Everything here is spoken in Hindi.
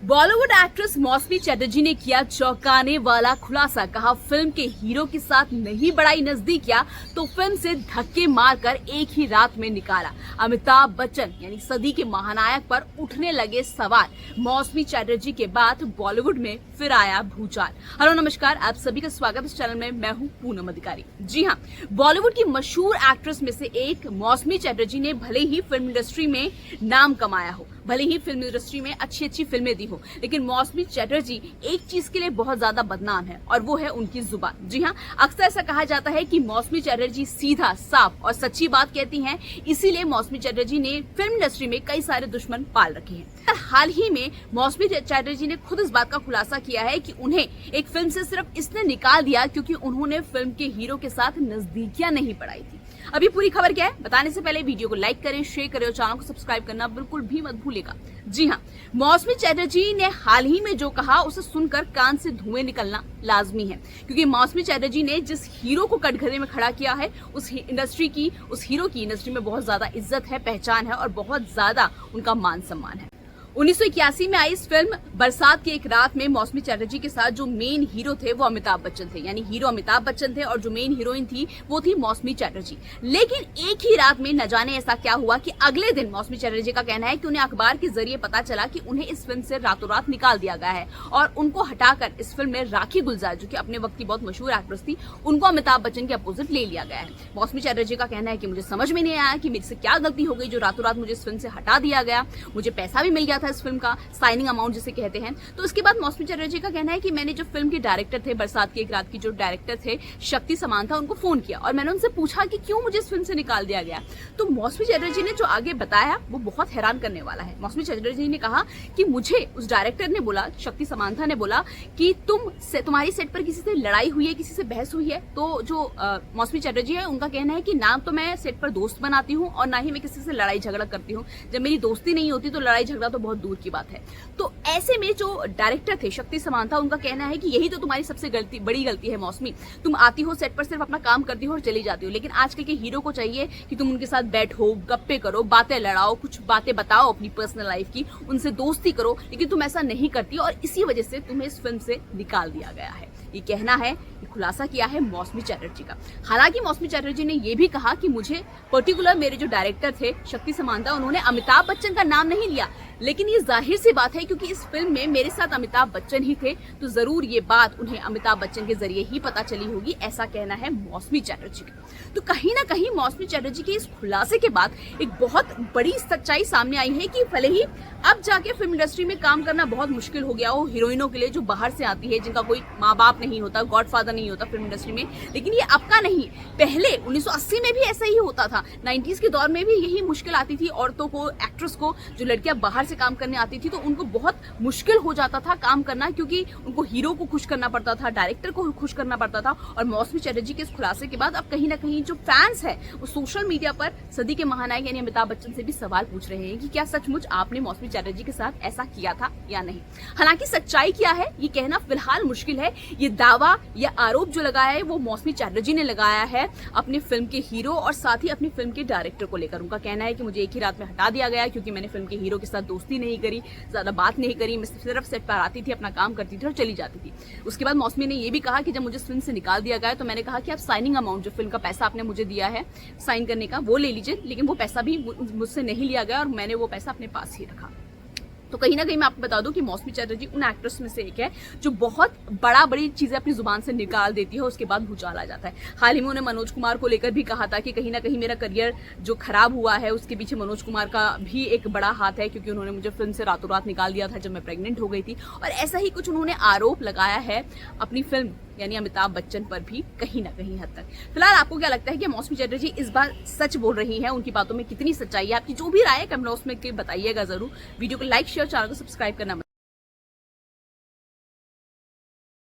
बॉलीवुड एक्ट्रेस मौसमी चटर्जी ने किया चौंकाने वाला खुलासा। कहा फिल्म के हीरो के साथ नहीं बढ़ाई नजदीकियां तो फिल्म से धक्के मारकर एक ही रात में निकाला। अमिताभ बच्चन यानी सदी के महानायक पर उठने लगे सवाल। मौसमी चटर्जी के बाद बॉलीवुड में फिर आया भूचाल। हेलो नमस्कार, आप सभी का स्वागत इस चैनल में। मैं हूं पूनम अधिकारी। जी हां, बॉलीवुड की मशहूर एक्ट्रेस में से एक मौसमी चटर्जी ने भले ही फिल्म इंडस्ट्री में नाम कमाया हो, भले ही फिल्म इंडस्ट्री में अच्छी फिल्में दी हो, लेकिन मौसमी चटर्जी एक चीज के लिए बहुत ज्यादा बदनाम है और वो है उनकी जुबान। जी हाँ, अक्सर ऐसा कहा जाता है कि मौसमी चटर्जी सीधा, साफ और सच्ची बात कहती हैं, इसीलिए मौसमी चटर्जी ने फिल्म इंडस्ट्री में कई सारे दुश्मन पाल रखे हैं। हाल ही में मौसमी चटर्जी ने खुद इस बात का खुलासा किया है कि उन्हें एक फिल्म से सिर्फ इसने निकाल दिया क्योंकि उन्होंने फिल्म के हीरो के साथ नजदीकियां नहीं बढ़ाई थी। अभी पूरी खबर क्या है बताने से पहले वीडियो को लाइक करें, शेयर करें और चैनल को सब्सक्राइब करना बिल्कुल भी मत भूलिएगा। जी हाँ, मौसमी चटर्जी ने हाल ही में जो कहा उसे सुनकर कान से धुएं निकलना लाजमी है, क्योंकि मौसमी चटर्जी ने जिस हीरो को कटघरे में खड़ा किया है उस हीरो की इंडस्ट्री में बहुत ज्यादा इज्जत है, पहचान है और बहुत ज्यादा उनका मान सम्मान है। 1981 में आई इस फिल्म बरसात की एक रात में मौसमी चटर्जी के साथ जो मेन हीरो थे वो अमिताभ बच्चन थे, यानी हीरो अमिताभ बच्चन थे और जो मेन हीरोइन थी वो थी मौसमी चटर्जी। लेकिन एक ही रात में न जाने ऐसा क्या हुआ कि अगले दिन मौसमी चटर्जी का कहना है कि उन्हें अखबार के जरिए पता चला कि उन्हें इस फिल्म से रातों रात निकाल दिया गया है और उनको हटाकर इस फिल्म में राखी गुलजार, जो कि अपने वक्त की बहुत मशहूर एक्ट्रेस थी, उनको अमिताभ बच्चन के अपोजिट ले लिया गया है। मौसमी चटर्जी का कहना है कि मुझे समझ में नहीं आया कि मेरे से क्या गलती हो गई जो रातों रात मुझे इस फिल्म से हटा दिया गया। मुझे पैसा भी मिल गया था इस फिल्म का, साइनिंग अमाउंट जिसे कहते हैं। तो इसके बाद मौसमी चटर्जी का कहना है कि मैंने जो फिल्म के डायरेक्टर थे, बरसात की एक रात की जो डायरेक्टर थे शक्ति समांथा, उनको फोन किया और मैंने उनसे पूछा कि क्यों मुझे इस फिल्म से निकाल दिया गया। तो मौसमी चटर्जी ने जो आगे बताया वो बहुत हैरान करने वाला है। मौसमी चटर्जी ने कहा कि मुझे उस डायरेक्टर ने बोला, शक्ति समांथा ने बोला कि तुम्हारी सेट पर किसी से लड़ाई हुई है, किसी से बहस हुई है। तो जो मौसमी चटर्जी है उनका कहना है कि ना तो मैं सेट पर दोस्त बनाती हूँ और ना ही मैं किसी से लड़ाई झगड़ा करती हूँ। जब मेरी दोस्ती नहीं होती तो लड़ाई झगड़ा तो बहुत दूर की बात है। तो ऐसे में जो डायरेक्टर थे शक्ति समांथा, उनका कहना है कि यही तो तुम्हारी सबसे बड़ी गलती है मौसमी। तुम आती हो सेट पर सिर्फ अपना काम करती हो और चली जाती हो, लेकिन आजकल के हीरो को चाहिए कि तुम उनके साथ बैठो, गप्पे करो, बातें लड़ाओ, कुछ बातें बताओ अपनी पर्सनल लाइफ की, उनसे दोस्ती करो, लेकिन तुम ऐसा नहीं करती और इसी वजह से तुम्हें इस फिल्म से निकाल दिया गया है। ये कहना है, ये खुलासा किया है मौसमी चटर्जी का। हालांकि मौसमी चटर्जी ने यह भी कहा कि मुझे पर्टिकुलर मेरे जो डायरेक्टर थे शक्ति समांथा, उन्होंने अमिताभ बच्चन का नाम नहीं लिया, लेकिन ये जाहिर सी बात है क्योंकि इस फिल्म में मेरे साथ अमिताभ बच्चन ही थे तो जरूर ये बात उन्हें अमिताभ बच्चन के जरिए ही पता चली होगी, ऐसा कहना है मौसमी चटर्जी का। तो कहीं ना कहीं मौसमी चटर्जी के इस खुलासे के बाद एक बहुत बड़ी सच्चाई सामने आई है कि भले ही अब जाके फिल्म इंडस्ट्री में काम करना बहुत मुश्किल हो गया हो हीरोइनों के लिए जो बाहर से आती है, जिनका कोई माँ बाप नहीं होता, गॉडफादर नहीं होता फिल्म इंडस्ट्री में, लेकिन ये अब का नहीं, पहले 1980 में भी ऐसा ही होता था। 90s के दौर में भी यही मुश्किल आती थी औरतों को, एक्ट्रेस को। जो लड़कियां बाहर से काम करने आती थी तो उनको बहुत मुश्किल हो जाता था काम करना, क्योंकि उनको हीरो को खुश करना पड़ता था, डायरेक्टर को खुश करना पड़ता था। और मौसमी चटर्जी के इस खुलासे के बाद अब कहीं ना कहीं जो फैंस है वो सोशल मीडिया पर सदी के महानायक यानी अमिताभ बच्चन से भी सवाल पूछ रहे हैं कि क्या सचमुच आपने मौसमी चटर्जी के साथ ऐसा किया था या नहीं। हालांकि सच्चाई क्या है ये कहना फिलहाल मुश्किल है। ये दावा या आरोप जो लगाया है वो मौसमी चटर्जी ने लगाया है अपनी फिल्म के हीरो और साथ ही अपनी फिल्म के डायरेक्टर को लेकर। उनका कहना है कि मुझे एक ही रात में हटा दिया गया क्योंकि मैंने फिल्म के हीरो के साथ दोस्ती नहीं करी, ज्यादा बात नहीं करी, मैं सिर्फ सेट पर आती थी, अपना काम करती थी और चली जाती थी। उसके बाद मौसमी ने यह भी कहा कि जब मुझे फिल्म से निकाल दिया गया तो मैंने कहा कि आप साइनिंग अमाउंट, जो फिल्म का पैसा आपने मुझे दिया है साइन करने का, वो ले लीजिए, लेकिन वो पैसा भी मुझसे नहीं लिया गया और मैंने वो पैसा अपने पास ही रखा। तो कहीं ना कहीं मैं आपको बता दूं कि मौसमी चटर्जी उन एक्ट्रेस में से एक है जो बहुत बड़ी चीजें अपनी जुबान से निकाल देती है, उसके बाद भूचाल आ जाता है। हाल ही में उन्होंने मनोज कुमार को लेकर भी कहा था कि कहीं ना कहीं मेरा करियर जो खराब हुआ है उसके पीछे मनोज कुमार का भी एक बड़ा हाथ है, क्योंकि उन्होंने मुझे फिल्म से रातों रात निकाल दिया था जब मैं प्रेग्नेंट हो गई थी। और ऐसा ही कुछ उन्होंने आरोप लगाया है अपनी फिल्म यानी अमिताभ बच्चन पर भी कहीं ना कहीं हद तक। फिलहाल आपको क्या लगता है कि मौसमी चटर्जी इस बार सच बोल रही है, उनकी बातों में कितनी सच्चाई है? आपकी जो भी राय है कमेंट बॉक्स में बताइएगा जरूर। वीडियो को लाइक, शेयर, चैनल को सब्सक्राइब करना